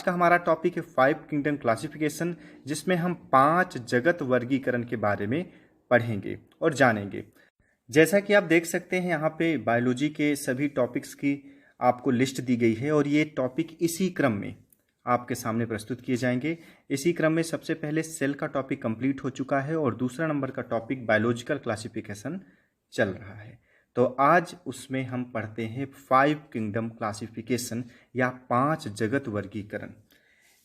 का हमारा टॉपिक है 5 किंगडम क्लासिफिकेशन, जिसमें हम 5 जगत वर्गीकरण के बारे में पढ़ेंगे और जानेंगे। जैसा कि आप देख सकते हैं यहाँ पे बायोलॉजी के सभी टॉपिक्स की आपको लिस्ट दी गई है और ये टॉपिक इसी क्रम में आपके सामने प्रस्तुत किए जाएंगे। इसी क्रम में सबसे पहले सेल का टॉपिक कंप्लीट हो चुका है और दूसरा नंबर का टॉपिक बायोलॉजिकल क्लासिफिकेशन चल रहा है। तो आज उसमें हम पढ़ते हैं 5 किंगडम क्लासिफिकेशन या 5 जगत वर्गीकरण।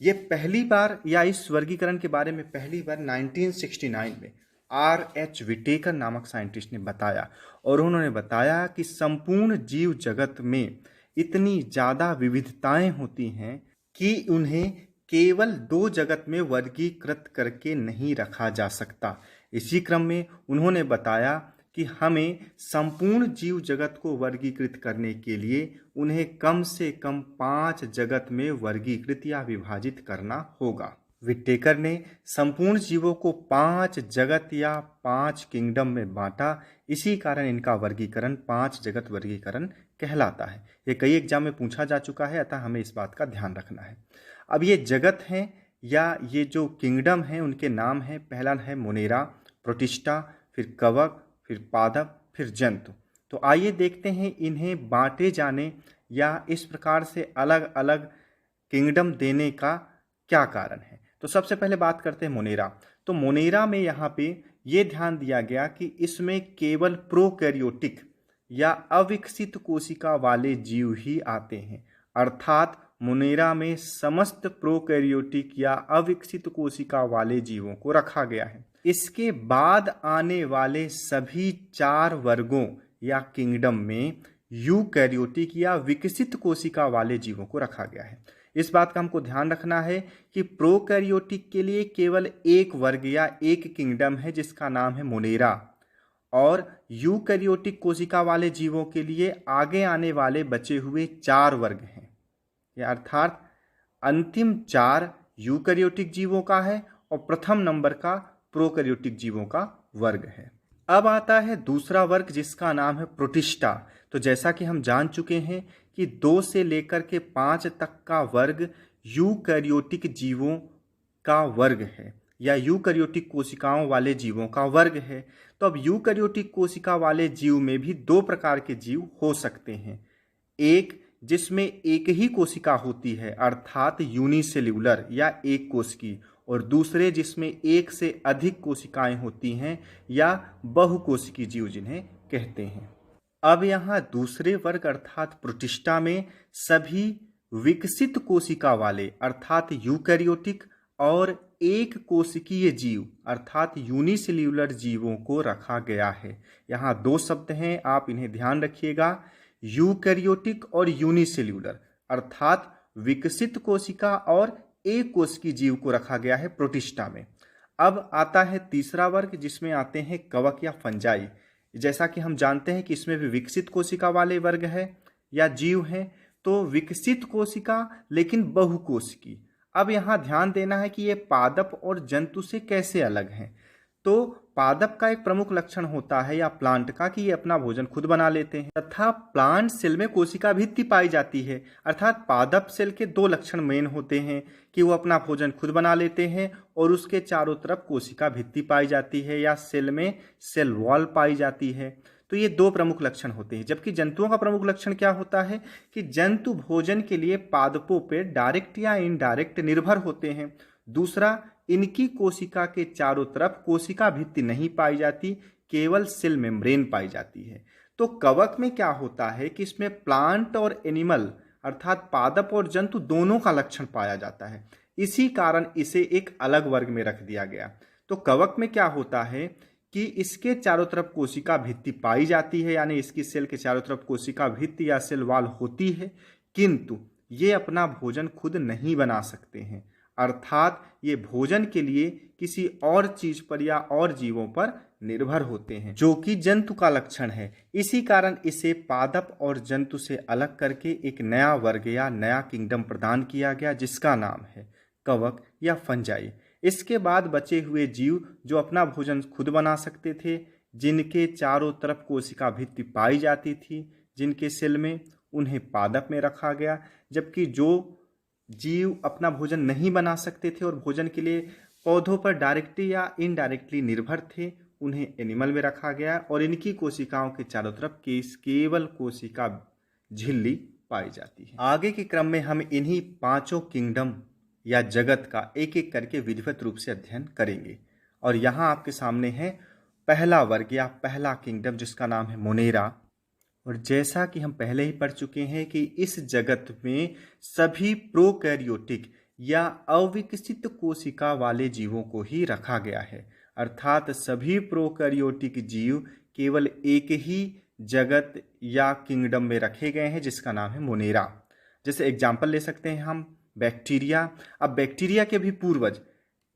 ये पहली बार या इस वर्गीकरण के बारे में पहली बार 1969 में R.H. विटेकर नामक साइंटिस्ट ने बताया और उन्होंने बताया कि संपूर्ण जीव जगत में इतनी ज़्यादा विविधताएं होती हैं कि उन्हें केवल 2 जगत में वर्गीकृत करके नहीं रखा जा सकता। इसी क्रम में उन्होंने बताया कि हमें संपूर्ण जीव जगत को वर्गीकृत करने के लिए उन्हें कम से कम 5 जगत में वर्गीकृत या विभाजित करना होगा। विटेकर ने संपूर्ण जीवों को 5 जगत या 5 किंगडम में बांटा। इसी कारण इनका वर्गीकरण 5 जगत वर्गीकरण कहलाता है। ये कई एग्जाम में पूछा जा चुका है, अतः हमें इस बात का ध्यान रखना है। अब ये जगत हैं या ये जो किंगडम हैं उनके नाम हैं। पहला है मोनेरा, प्रोटिस्टा, फिर कवक, फिर पादप, फिर जंतु। तो आइए देखते हैं इन्हें बांटे जाने या इस प्रकार से अलग अलग किंगडम देने का क्या कारण है। तो सबसे पहले बात करते हैं मोनेरा। तो मोनेरा में यहाँ पे ये ध्यान दिया गया कि इसमें केवल प्रोकैरियोटिक या अविकसित कोशिका वाले जीव ही आते हैं, अर्थात मोनेरा में समस्त प्रोकैरियोटिक या अविकसित कोशिका वाले जीवों को रखा गया है। इसके बाद आने वाले सभी 4 वर्गों या किंगडम में यूकैरियोटिक या विकसित कोशिका वाले जीवों को रखा गया है। इस बात का हमको ध्यान रखना है कि प्रोकैरियोटिक के लिए केवल एक वर्ग या एक किंगडम है जिसका नाम है मोनेरा, और यूकैरियोटिक कोशिका वाले जीवों के लिए आगे आने वाले बचे हुए 4 वर्ग हैं। या अर्थात अंतिम 4 यूकैरियोटिक जीवों का है और प्रथम नंबर का प्रोकैरियोटिक जीवों का वर्ग है। अब आता है दूसरा वर्ग जिसका नाम है प्रोटिस्टा। तो जैसा कि हम जान चुके हैं कि 2 से लेकर के 5 तक का वर्ग यूकैरियोटिक जीवों का वर्ग है या यूकैरियोटिक कोशिकाओं वाले जीवों का वर्ग है। तो अब यूकैरियोटिक कोशिका वाले जीव में भी 2 प्रकार के जीव हो सकते हैं। एक जिसमें एक ही कोशिका होती है अर्थात यूनिसेल्यूलर या एक कोशिकी, और दूसरे जिसमें एक से अधिक कोशिकाएं होती हैं या बहुकोशिकी जीव जिन्हें कहते हैं। अब यहाँ दूसरे वर्ग अर्थात प्रोटिस्टा में सभी विकसित कोशिका वाले अर्थात यूकैरियोटिक और एक कोशिकीय जीव अर्थात यूनिसेल्यूलर जीवों को रखा गया है। यहाँ 2 शब्द हैं, आप इन्हें ध्यान रखिएगा, यूकैरियोटिक और यूनिसेल्यूलर, अर्थात विकसित कोशिका और एक कोशिकीय जीव को रखा गया है प्रोटिस्टा में। अब आता है तीसरा वर्ग जिसमें आते हैं कवक या फंजाई। जैसा कि हम जानते हैं कि इसमें भी विकसित कोशिका वाले वर्ग है या जीव हैं, तो विकसित कोशिका लेकिन बहुकोशिकी। अब यहाँ ध्यान देना है कि ये पादप और जंतु से कैसे अलग हैं। तो पादप का एक प्रमुख लक्षण होता है या प्लांट का कि ये अपना भोजन खुद बना लेते हैं, तथा प्लांट सेल में कोशिका भित्ति पाई जाती है। अर्थात पादप सेल के 2 लक्षण मेन होते हैं कि वो अपना भोजन खुद बना लेते हैं और उसके चारों तरफ कोशिका भित्ति पाई जाती है या सेल में सेल वॉल पाई जाती है। तो ये 2 प्रमुख लक्षण होते हैं। जबकि जंतुओं का प्रमुख लक्षण क्या होता है कि जंतु भोजन के लिए पादपों पर डायरेक्ट या इनडायरेक्ट निर्भर होते हैं। दूसरा, इनकी कोशिका के चारों तरफ कोशिका भित्ति नहीं पाई जाती, केवल सेल मेम्ब्रेन पाई जाती है। तो कवक में क्या होता है कि इसमें प्लांट और एनिमल अर्थात पादप और जंतु दोनों का लक्षण पाया जाता है। इसी कारण इसे एक अलग वर्ग में रख दिया गया। तो कवक में क्या होता है कि इसके चारों तरफ कोशिका भित्ति पाई जाती है, यानी इसकी सेल के चारों तरफ कोशिका भित्ति या सेल वॉल होती है, किंतु ये अपना भोजन खुद नहीं बना सकते हैं, अर्थात ये भोजन के लिए किसी और चीज पर या और जीवों पर निर्भर होते हैं, जो कि जंतु का लक्षण है। इसी कारण इसे पादप और जंतु से अलग करके एक नया वर्ग या नया किंगडम प्रदान किया गया जिसका नाम है कवक या फंजाई। इसके बाद बचे हुए जीव जो अपना भोजन खुद बना सकते थे, जिनके चारों तरफ कोशिका भित्ति पाई जाती थी जिनके सेल में, उन्हें पादप में रखा गया। जबकि जो जीव अपना भोजन नहीं बना सकते थे और भोजन के लिए पौधों पर डायरेक्टली या इनडायरेक्टली निर्भर थे, उन्हें एनिमल में रखा गया और इनकी कोशिकाओं के चारों तरफ केवल कोशिका झिल्ली पाई जाती है। आगे के क्रम में हम इन्हीं पांचों किंगडम या जगत का एक एक करके विधिवत रूप से अध्ययन करेंगे। और यहाँ आपके सामने है पहला वर्ग या पहला किंगडम जिसका नाम है मोनेरा। और जैसा कि हम पहले ही पढ़ चुके हैं कि इस जगत में सभी प्रोकैरियोटिक या अविकसित कोशिका वाले जीवों को ही रखा गया है, अर्थात सभी प्रोकैरियोटिक जीव केवल एक ही जगत या किंगडम में रखे गए हैं जिसका नाम है मोनेरा। जैसे एग्जाम्पल ले सकते हैं हम बैक्टीरिया। अब बैक्टीरिया के भी पूर्वज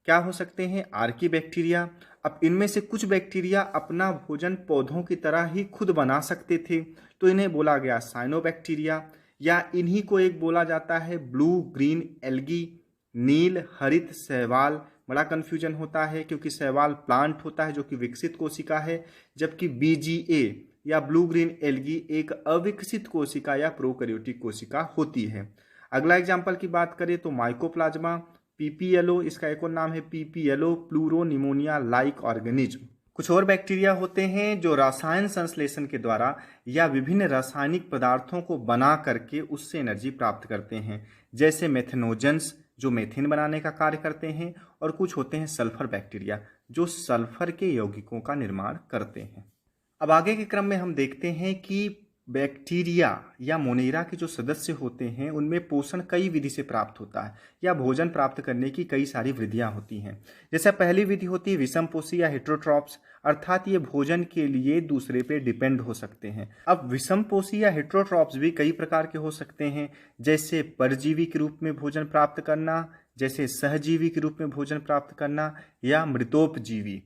क्या हो सकते हैं? Archie bacteria. अब इनमें से कुछ बैक्टीरिया अपना भोजन पौधों की तरह ही खुद बना सकते थे, तो इन्हें बोला गया साइनोबैक्टीरिया, या इन्हीं को एक बोला जाता है ब्लू ग्रीन एल्गी, नील हरित शैवाल। बड़ा कन्फ्यूजन होता है क्योंकि शैवाल प्लांट होता है जो कि विकसित कोशिका है, जबकि BGA या ब्लू ग्रीन एल्गी एक अविकसित कोशिका या प्रोकैरियोटिक कोशिका होती है। अगला एग्जाम्पल की बात करें तो माइकोप्लाज्मा, PPLO, इसका एक और नाम है PPLO, pleuro pneumonia like organism. कुछ और बैक्टीरिया होते हैं जो रसायन संश्लेषण के द्वारा या विभिन्न रासायनिक पदार्थों को बना करके उससे एनर्जी प्राप्त करते हैं, जैसे मेथनोजेंस जो मेथेन बनाने का कार्य करते हैं, और कुछ होते हैं सल्फर बैक्टीरिया जो सल्फर के यौगिकों का निर्माण करते हैं। अब आगे के क्रम में हम देखते हैं कि बैक्टीरिया या मोनेरा के जो सदस्य होते हैं उनमें पोषण कई विधि से प्राप्त होता है या भोजन प्राप्त करने की कई सारी विधियां होती हैं। जैसे पहली विधि होती है विषमपोषी या हेटेरोट्रॉप्स, अर्थात ये भोजन के लिए दूसरे पे डिपेंड हो सकते हैं। अब विषमपोषी या हेटेरोट्रॉप्स भी कई प्रकार के हो सकते हैं, जैसे परजीवी के रूप में भोजन प्राप्त करना, जैसे सहजीवी के रूप में भोजन प्राप्त करना, या मृतोपजीवी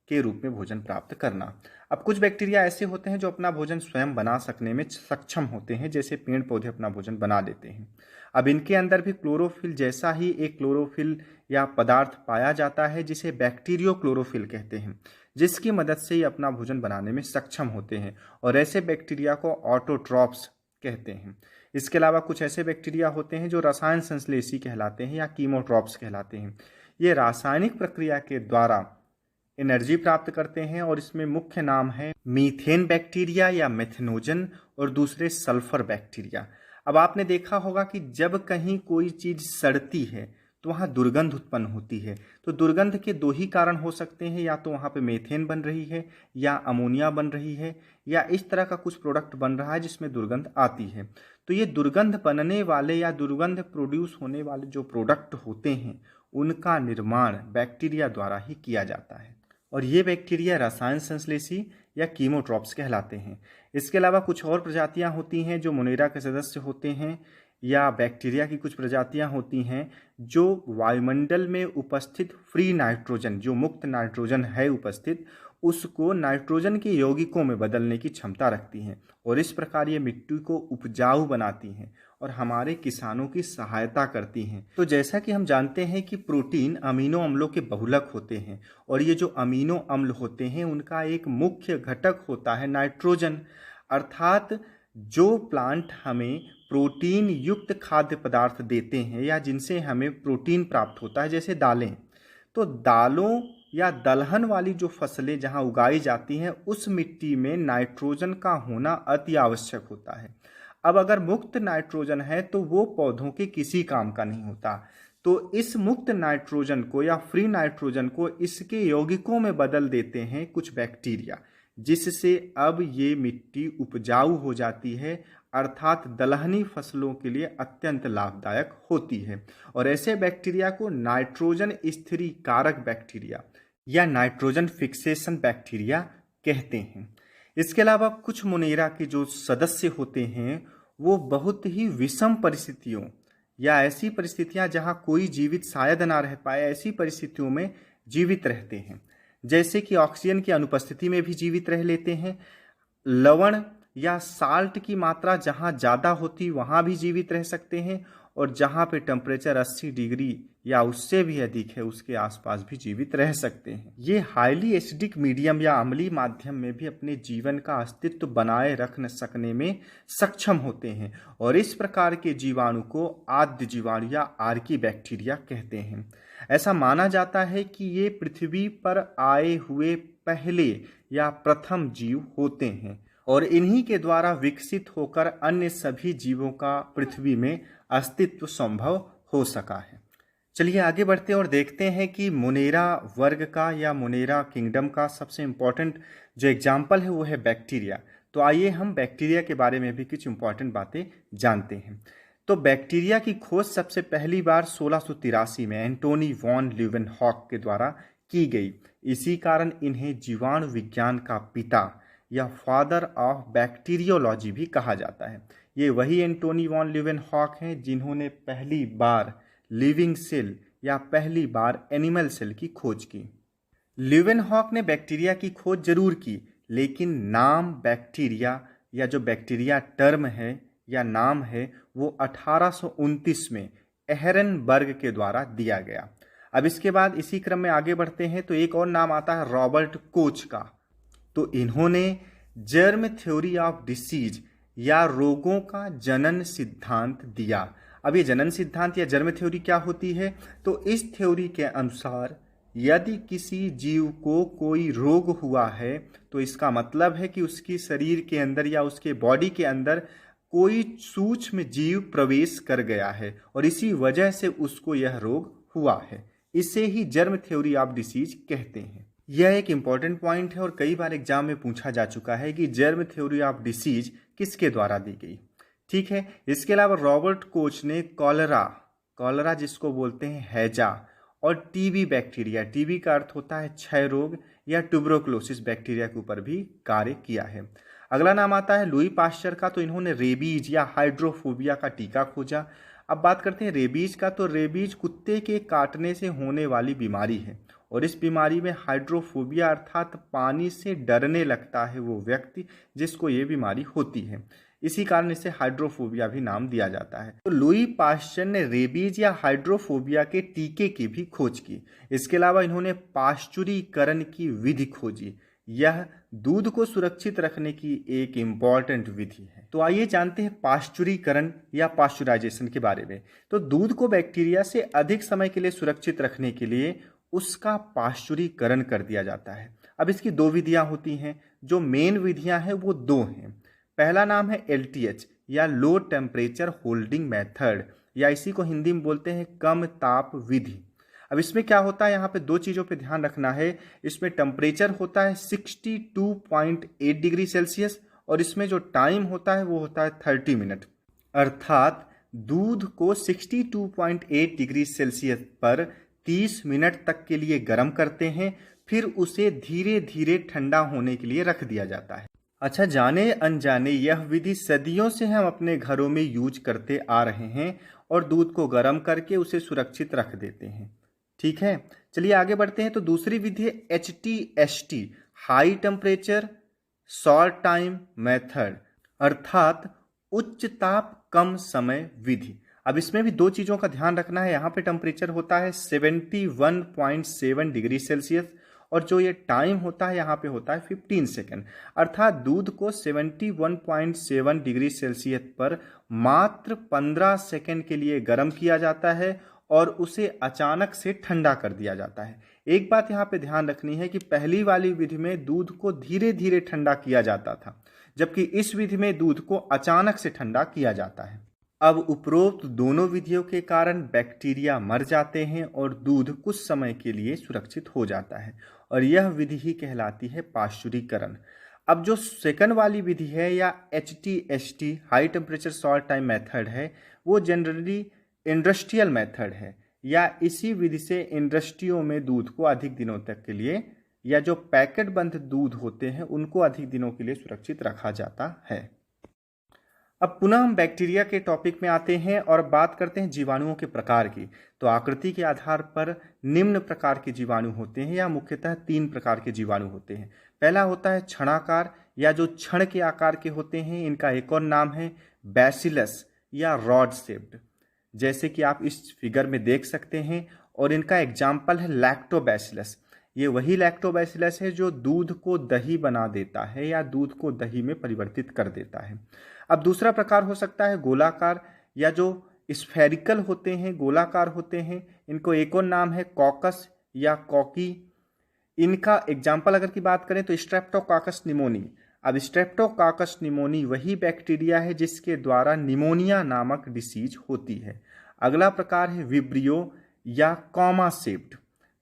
के रूप में भोजन प्राप्त करना। अब कुछ बैक्टीरिया ऐसे होते हैं जो अपना भोजन स्वयं बना सकने में सक्षम होते हैं, जैसे पेड़ पौधे अपना भोजन बना लेते हैं। अब इनके अंदर भी क्लोरोफिल जैसा ही एक क्लोरोफिल या पदार्थ पाया जाता है जिसे बैक्टीरियो क्लोरोफिल कहते हैं, जिसकी मदद से ये अपना भोजन बनाने में सक्षम होते हैं, और ऐसे बैक्टीरिया को ऑटोट्रॉप्स कहते हैं। इसके अलावा कुछ ऐसे बैक्टीरिया होते हैं जो रसायन संश्लेषी कहलाते हैं या कीमोट्रॉप्स कहलाते हैं। ये रासायनिक प्रक्रिया के द्वारा एनर्जी प्राप्त करते हैं, और इसमें मुख्य नाम है मीथेन बैक्टीरिया या मेथनोजन और दूसरे सल्फर बैक्टीरिया। अब आपने देखा होगा कि जब कहीं कोई चीज सड़ती है तो वहाँ दुर्गंध उत्पन्न होती है। तो दुर्गंध के दो ही कारण हो सकते हैं, या तो वहाँ पे मेथेन बन रही है या अमोनिया बन रही है, या इस तरह का कुछ प्रोडक्ट बन रहा है जिसमें दुर्गंध आती है। तो ये दुर्गंध बनने वाले या दुर्गंध प्रोड्यूस होने वाले जो प्रोडक्ट होते हैं उनका निर्माण बैक्टीरिया द्वारा ही किया जाता है, और ये बैक्टीरिया रसायन संश्लेषी या कीमोट्रॉप्स कहलाते हैं। इसके अलावा कुछ और प्रजातियां होती हैं जो मोनेरा के सदस्य होते हैं, या बैक्टीरिया की कुछ प्रजातियां होती हैं जो वायुमंडल में उपस्थित फ्री नाइट्रोजन, जो मुक्त नाइट्रोजन है उपस्थित, उसको नाइट्रोजन के यौगिकों में बदलने की क्षमता रखती हैं, और इस प्रकार ये मिट्टी को उपजाऊ बनाती हैं और हमारे किसानों की सहायता करती हैं। तो जैसा कि हम जानते हैं कि प्रोटीन अमीनो अम्लों के बहुलक होते हैं, और ये जो अमीनो अम्ल होते हैं उनका एक मुख्य घटक होता है नाइट्रोजन, अर्थात जो प्लांट हमें प्रोटीन युक्त खाद्य पदार्थ देते हैं या जिनसे हमें प्रोटीन प्राप्त होता है, जैसे दालें, तो दालों या दलहन वाली जो फसलें जहां उगाई जाती हैं उस मिट्टी में नाइट्रोजन का होना अति आवश्यक होता है। अब अगर मुक्त नाइट्रोजन है तो वो पौधों के किसी काम का नहीं होता, तो इस मुक्त नाइट्रोजन को या फ्री नाइट्रोजन को इसके यौगिकों में बदल देते हैं कुछ बैक्टीरिया, जिससे अब ये मिट्टी उपजाऊ हो जाती है, अर्थात दलहनी फसलों के लिए अत्यंत लाभदायक होती है। और ऐसे बैक्टीरिया को नाइट्रोजन स्थिरीकारक बैक्टीरिया या नाइट्रोजन फिक्सेशन बैक्टीरिया कहते हैं। इसके अलावा कुछ मोनेरा के जो सदस्य होते हैं वो बहुत ही विषम परिस्थितियों या ऐसी परिस्थितियां जहां कोई जीवित शायद ना रह पाए, ऐसी परिस्थितियों में जीवित रहते हैं, जैसे कि ऑक्सीजन की अनुपस्थिति में भी जीवित रह लेते हैं, लवण या साल्ट की मात्रा जहां ज़्यादा होती वहां भी जीवित रह सकते हैं, और जहाँ पे टेम्परेचर 80 डिग्री या उससे भी अधिक है उसके आसपास भी जीवित रह सकते हैं। ये हाईली एसिडिक मीडियम या अम्लीय माध्यम में भी अपने जीवन का अस्तित्व बनाए रख सकने में सक्षम होते हैं और इस प्रकार के जीवाणु को आद्य जीवाणु या आर्की बैक्टीरिया कहते हैं। ऐसा माना जाता है कि ये पृथ्वी पर आए हुए पहले या प्रथम जीव होते हैं और इन्हीं के द्वारा विकसित होकर अन्य सभी जीवों का पृथ्वी में अस्तित्व संभव हो सका है। चलिए आगे बढ़ते हैं और देखते हैं कि मोनेरा वर्ग का या मोनेरा किंगडम का सबसे इम्पोर्टेंट जो एग्जाम्पल है वो है बैक्टीरिया। तो आइए हम बैक्टीरिया के बारे में भी कुछ इम्पोर्टेंट बातें जानते हैं। तो बैक्टीरिया की खोज सबसे पहली बार 1683 में एंटोनी वॉन ल्यूवेनहॉक के द्वारा की गई। इसी कारण इन्हें जीवाणु विज्ञान का पिता या फादर ऑफ बैक्टीरियोलॉजी भी कहा जाता है। ये वही एंटोनी वॉन ल्यूवेनहॉक हैं जिन्होंने पहली बार लिविंग सेल या पहली बार एनिमल सेल की खोज की। ल्यूवेनहॉक ने बैक्टीरिया की खोज जरूर की, लेकिन नाम बैक्टीरिया या जो बैक्टीरिया टर्म है या नाम है वो 1829 में एहरनबर्ग के द्वारा दिया गया। अब इसके बाद इसी क्रम में आगे बढ़ते हैं तो एक और नाम आता है रॉबर्ट कोच का। तो इन्होंने जर्म थ्योरी ऑफ डिसीज या रोगों का जनन सिद्धांत दिया। अब ये जनन सिद्धांत या जर्म थ्योरी क्या होती है? तो इस थ्योरी के अनुसार यदि किसी जीव को कोई रोग हुआ है तो इसका मतलब है कि उसकी शरीर के अंदर या उसके बॉडी के अंदर कोई सूक्ष्म जीव प्रवेश कर गया है और इसी वजह से उसको यह रोग हुआ है। इसे ही जर्म थ्योरी ऑफ डिसीज कहते हैं। यह एक इम्पॉर्टेंट पॉइंट है और कई बार एग्जाम में पूछा जा चुका है कि जर्म थ्योरी ऑफ डिसीज किसके द्वारा दी गई। ठीक है, इसके अलावा रॉबर्ट कोच ने कॉलरा जिसको बोलते हैं हैजा और टीबी बैक्टीरिया, टीबी का अर्थ होता है क्षय रोग, या ट्यूबरकुलोसिस बैक्टीरिया के ऊपर भी कार्य किया है। अगला नाम आता है लुई पाश्चर का। तो इन्होंने रेबीज या हाइड्रोफोबिया का टीका खोजा। अब बात करते हैं रेबीज का। तो रेबीज कुत्ते के काटने से होने वाली बीमारी है और इस बीमारी में हाइड्रोफोबिया अर्थात पानी से डरने लगता है वो व्यक्ति जिसको ये बीमारी होती है। इसी कारण इसे हाइड्रोफोबिया भी नाम दिया जाता है। तो लुई पाश्चर ने रेबीज या हाइड्रोफोबिया के टीके की भी खोज की। इसके अलावा इन्होंने पाश्चुरीकरण की विधि खोजी। यह दूध को सुरक्षित रखने की एक इम्पॉर्टेंट विधि है। तो आइए जानते हैं पाश्चुरीकरण या पाश्चुराइजेशन के बारे में। तो दूध को बैक्टीरिया से अधिक समय के लिए सुरक्षित रखने के लिए उसका पाश्चुरीकरण कर दिया जाता है। अब इसकी दो विधियां होती हैं। जो मेन विधियां हैं वो दो हैं। पहला नाम है LTH या लो टेम्परेचर होल्डिंग मेथड, या इसी को हिंदी में बोलते हैं कम ताप विधि। अब इसमें क्या होता है, यहाँ पे दो चीज़ों पे ध्यान रखना है। इसमें टेम्परेचर होता है 62.8 डिग्री सेल्सियस और इसमें जो टाइम होता है वो होता है 30 मिनट। अर्थात दूध को 62.8 डिग्री सेल्सियस पर 30 मिनट तक के लिए गर्म करते हैं, फिर उसे धीरे धीरे ठंडा होने के लिए रख दिया जाता है। अच्छा, जाने अनजाने यह विधि सदियों से हम अपने घरों में यूज करते आ रहे हैं और दूध को गर्म करके उसे सुरक्षित रख देते हैं। ठीक है, चलिए आगे बढ़ते हैं। तो दूसरी विधि है HTST high temperature short time method, अर्थात उच्च ताप कम समय विधि। अब इसमें भी दो चीज़ों का ध्यान रखना है। यहाँ पे टेम्परेचर होता है 71.7 डिग्री सेल्सियस और जो ये टाइम होता है यहाँ पे होता है 15 सेकेंड। अर्थात दूध को 71.7 डिग्री सेल्सियस पर मात्र 15 सेकेंड के लिए गर्म किया जाता है और उसे अचानक से ठंडा कर दिया जाता है। एक बात यहाँ पे ध्यान रखनी है कि पहली वाली विधि में दूध को धीरे धीरे ठंडा किया जाता था, जबकि इस विधि में दूध को अचानक से ठंडा किया जाता है। अब उपरोक्त दोनों विधियों के कारण बैक्टीरिया मर जाते हैं और दूध कुछ समय के लिए सुरक्षित हो जाता है और यह विधि ही कहलाती है पाश्चुरीकरण। अब जो सेकंड वाली विधि है या HTST high temperature short time method है, वो जनरली इंडस्ट्रियल मेथड है, या इसी विधि से इंडस्ट्रियों में दूध को अधिक दिनों तक के लिए, या जो पैकेट बंद दूध होते हैं उनको अधिक दिनों के लिए सुरक्षित रखा जाता है। अब पुनः हम बैक्टीरिया के टॉपिक में आते हैं और बात करते हैं जीवाणुओं के प्रकार की। तो आकृति के आधार पर निम्न प्रकार के जीवाणु होते हैं, या मुख्यतः 3 प्रकार के जीवाणु होते हैं। पहला होता है क्षणाकार, या जो क्षण के आकार के होते हैं। इनका एक और नाम है बैसिलस या रॉड शेप्ड। जैसे कि आप इस फिगर में देख सकते हैं, और इनका एग्जाम्पल है लैक्टोबैसिलस। ये वही लैक्टोबैसिलस है जो दूध को दही बना देता है या दूध को दही में परिवर्तित कर देता है। अब दूसरा प्रकार हो सकता है गोलाकार, या जो स्फेरिकल होते हैं, गोलाकार होते हैं। इनको एक और नाम है कॉकस या कॉकी। इनका एग्जाम्पल अगर की बात करें तो स्ट्रेप्टोकाकस निमोनी। अब स्ट्रेप्टोकाकस निमोनी वही बैक्टीरिया है जिसके द्वारा निमोनिया नामक डिसीज होती है। अगला प्रकार है विब्रियो या कॉमा शेप्ड।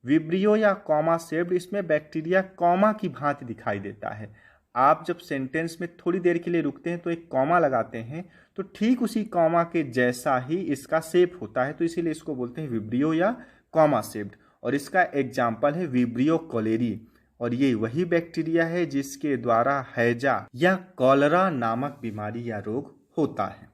विब्रियो या कॉमा शेप्ड, इसमें बैक्टीरिया कॉमा की भांति दिखाई देता है। आप जब सेंटेंस में थोड़ी देर के लिए रुकते हैं तो एक कॉमा लगाते हैं, तो ठीक उसी कॉमा के जैसा ही इसका शेप होता है, तो इसीलिए इसको बोलते हैं विब्रियो या कॉमा शेप्ड। और इसका एग्जाम्पल है विब्रियो कोलेरी, और ये वही बैक्टीरिया है जिसके द्वारा हैजा या कॉलरा नामक बीमारी या रोग होता है।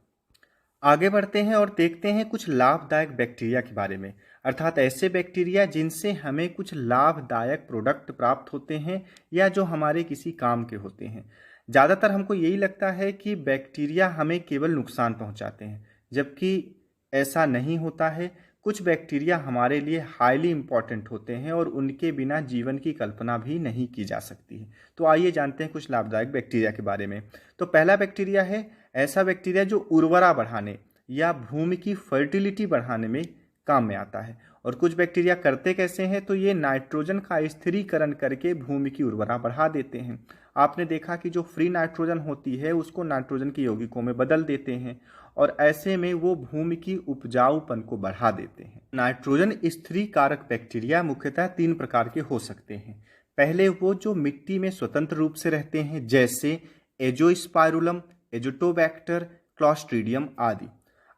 आगे बढ़ते हैं और देखते हैं कुछ लाभदायक बैक्टीरिया के बारे में, अर्थात ऐसे बैक्टीरिया जिनसे हमें कुछ लाभदायक प्रोडक्ट प्राप्त होते हैं या जो हमारे किसी काम के होते हैं। ज़्यादातर हमको यही लगता है कि बैक्टीरिया हमें केवल नुकसान पहुंचाते हैं, जबकि ऐसा नहीं होता है। कुछ बैक्टीरिया हमारे लिए हाईली इम्पॉर्टेंट होते हैं और उनके बिना जीवन की कल्पना भी नहीं की जा सकती है। तो आइए जानते हैं कुछ लाभदायक बैक्टीरिया के बारे में। तो पहला बैक्टीरिया है ऐसा बैक्टीरिया जो उर्वरा बढ़ाने या भूमि की फर्टिलिटी बढ़ाने में काम में आता है। और कुछ बैक्टीरिया करते कैसे हैं, तो ये नाइट्रोजन का स्थिरीकरण करके भूमि की उर्वरा बढ़ा देते हैं। आपने देखा कि जो फ्री नाइट्रोजन होती है उसको नाइट्रोजन के यौगिकों में बदल देते हैं, और ऐसे में वो भूमि की उपजाऊपन को बढ़ा देते हैं। नाइट्रोजन स्थिरीकारक बैक्टीरिया मुख्यतः 3 प्रकार के हो सकते हैं। पहले वो जो मिट्टी में स्वतंत्र रूप से रहते हैं, जैसे एजोस्पाइरुलम, एजोटोबैक्टर, क्लॉस्ट्रीडियम आदि।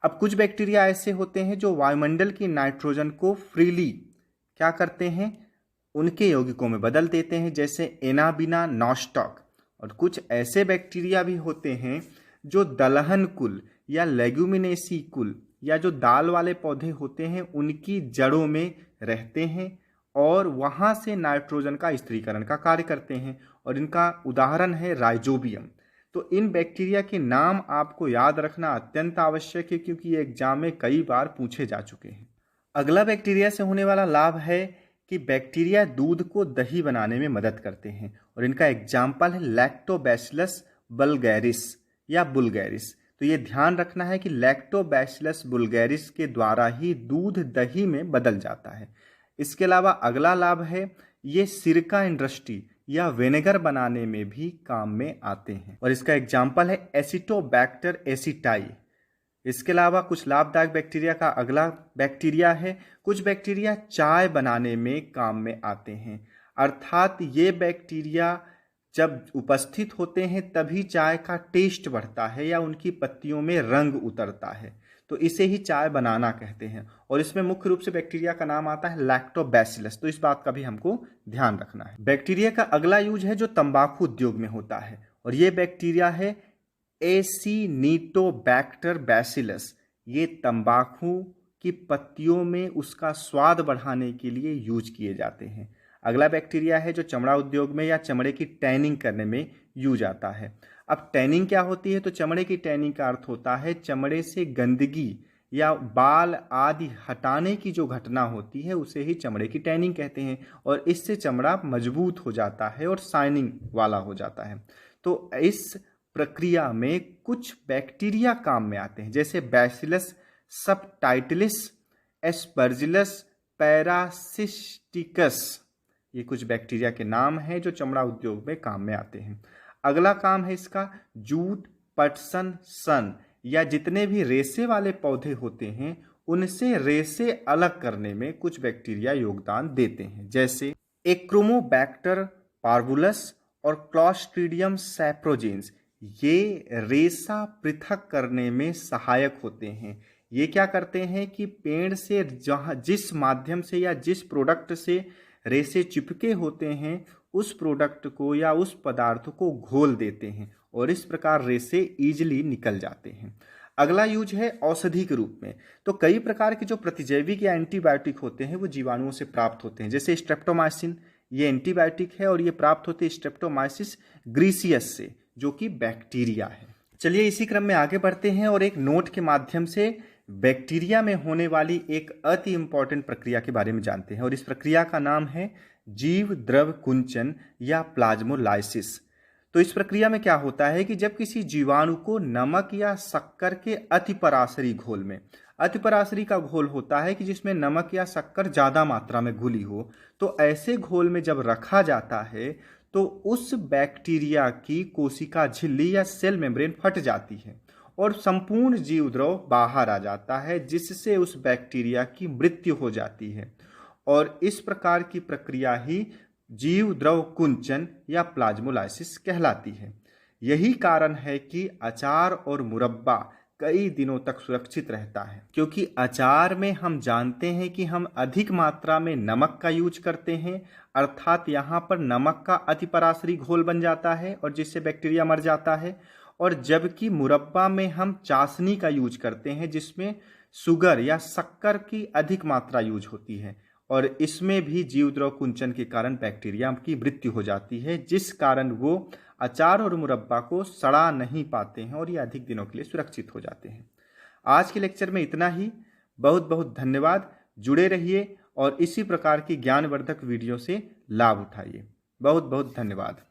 अब कुछ बैक्टीरिया ऐसे होते हैं जो वायुमंडल की नाइट्रोजन को फ्रीली क्या करते हैं, उनके यौगिकों में बदल देते हैं, जैसे एनाबिना नॉस्टॉक। और कुछ ऐसे बैक्टीरिया भी होते हैं जो दलहन कुल या लेग्यूमिनेसी कुल या जो दाल वाले पौधे होते हैं उनकी जड़ों में रहते हैं और वहाँ से नाइट्रोजन का स्थिरीकरण का कार्य करते हैं, और इनका उदाहरण है राइजोबियम। तो इन बैक्टीरिया के नाम आपको याद रखना अत्यंत आवश्यक है, क्योंकि ये एग्जाम में कई बार पूछे जा चुके हैं। अगला बैक्टीरिया से होने वाला लाभ है कि बैक्टीरिया दूध को दही बनाने में मदद करते हैं, और इनका एग्जाम्पल है लैक्टोबैसिलस बुल्गैरिस या बुल्गैरिस। तो ये ध्यान रखना है कि लैक्टोबैसिलस बुल्गैरिस के द्वारा ही दूध दही में बदल जाता है। इसके अलावा अगला लाभ है ये सिरका इंडस्ट्री या विनेगर बनाने में भी काम में आते हैं, और इसका एग्जाम्पल है एसिटोबैक्टर एसिटाई। इसके अलावा कुछ लाभदायक बैक्टीरिया का अगला बैक्टीरिया है, कुछ बैक्टीरिया चाय बनाने में काम में आते हैं, अर्थात ये बैक्टीरिया जब उपस्थित होते हैं तभी चाय का टेस्ट बढ़ता है या उनकी पत्तियों में रंग उतरता है, तो इसे ही चाय बनाना कहते हैं। और इसमें मुख्य रूप से बैक्टीरिया का नाम आता है लैक्टोबैसिलस, तो इस बात का भी हमको ध्यान रखना है। बैक्टीरिया का अगला यूज है जो तंबाकू उद्योग में होता है, और ये बैक्टीरिया है एसिनिटोबैक्टर बैसिलस। ये तंबाकू की पत्तियों में उसका स्वाद बढ़ाने के लिए यूज किए जाते हैं। अगला बैक्टीरिया है जो चमड़ा उद्योग में या चमड़े की टैनिंग करने में यूज आता है। अब टैनिंग क्या होती है, तो चमड़े की टैनिंग का अर्थ होता है चमड़े से गंदगी या बाल आदि हटाने की जो घटना होती है उसे ही चमड़े की टैनिंग कहते हैं, और इससे चमड़ा मजबूत हो जाता है और शाइनिंग वाला हो जाता है। तो इस प्रक्रिया में कुछ बैक्टीरिया काम में आते हैं, जैसे बैसिलस सबटाइटिलिस, एस्परजिलस पैरासिस्टिकस। ये कुछ बैक्टीरिया के नाम हैं जो चमड़ा उद्योग में काम में आते हैं। अगला काम है इसका जूट, पटसन, सन या जितने भी रेशे वाले पौधे होते हैं उनसे रेशे अलग करने में कुछ बैक्टीरिया योगदान देते हैं, जैसे एक्रोमोबैक्टर पार्वुलस और क्लॉस्ट्रीडियम सैप्रोजेंस। ये रेशा पृथक करने में सहायक होते हैं। ये क्या करते हैं कि पेड़ से जिस माध्यम से या जिस प्रोडक्ट से रेशे चिपके होते हैं उस प्रोडक्ट को या उस पदार्थ को घोल देते हैं, और इस प्रकार रेशे इजीली निकल जाते हैं। अगला यूज है औषधि के रूप में। तो कई प्रकार के जो प्रतिजैविक या एंटीबायोटिक होते हैं वो जीवाणुओं से प्राप्त होते हैं, जैसे स्ट्रेप्टोमाइसिन, ये एंटीबायोटिक है और ये प्राप्त होते हैं स्ट्रेप्टोमाइसिस ग्रीसियस से, जो कि बैक्टीरिया है। चलिए इसी क्रम में आगे बढ़ते हैं और एक नोट के माध्यम से बैक्टीरिया में होने वाली एक अति इम्पॉर्टेंट प्रक्रिया के बारे में जानते हैं और इस प्रक्रिया का नाम है जीव द्रव कुंचन या प्लाज्मोलाइसिस। तो इस प्रक्रिया में क्या होता है कि जब किसी जीवाणु को नमक या शक्कर के अतिपराशरी घोल में, अतिपराशरी का घोल होता है कि जिसमें नमक या शक्कर ज़्यादा मात्रा में घुली हो, तो ऐसे घोल में जब रखा जाता है तो उस बैक्टीरिया की कोशिका झिल्ली या सेल मेम्ब्रेन फट जाती है और संपूर्ण जीव द्रव बाहर आ जाता है, जिससे उस बैक्टीरिया की मृत्यु हो जाती है। और इस प्रकार की प्रक्रिया ही जीव द्रव कुंचन या प्लाज्मोलाइसिस कहलाती है। यही कारण है कि अचार और मुरब्बा कई दिनों तक सुरक्षित रहता है, क्योंकि अचार में हम जानते हैं कि हम अधिक मात्रा में नमक का यूज करते हैं, अर्थात यहाँ पर नमक का अतिपराशरी घोल बन जाता है और जिससे बैक्टीरिया मर जाता है। और जबकि मुरब्बा में हम चाशनी का यूज करते हैं जिसमें शुगर या शक्कर की अधिक मात्रा यूज होती है और इसमें भी जीवद्रव कुंचन के कारण बैक्टीरिया की मृत्यु हो जाती है, जिस कारण वो अचार और मुरब्बा को सड़ा नहीं पाते हैं और ये अधिक दिनों के लिए सुरक्षित हो जाते हैं। आज के लेक्चर में इतना ही। बहुत बहुत धन्यवाद। जुड़े रहिए और इसी प्रकार की ज्ञानवर्धक वीडियो से लाभ उठाइए। बहुत बहुत धन्यवाद।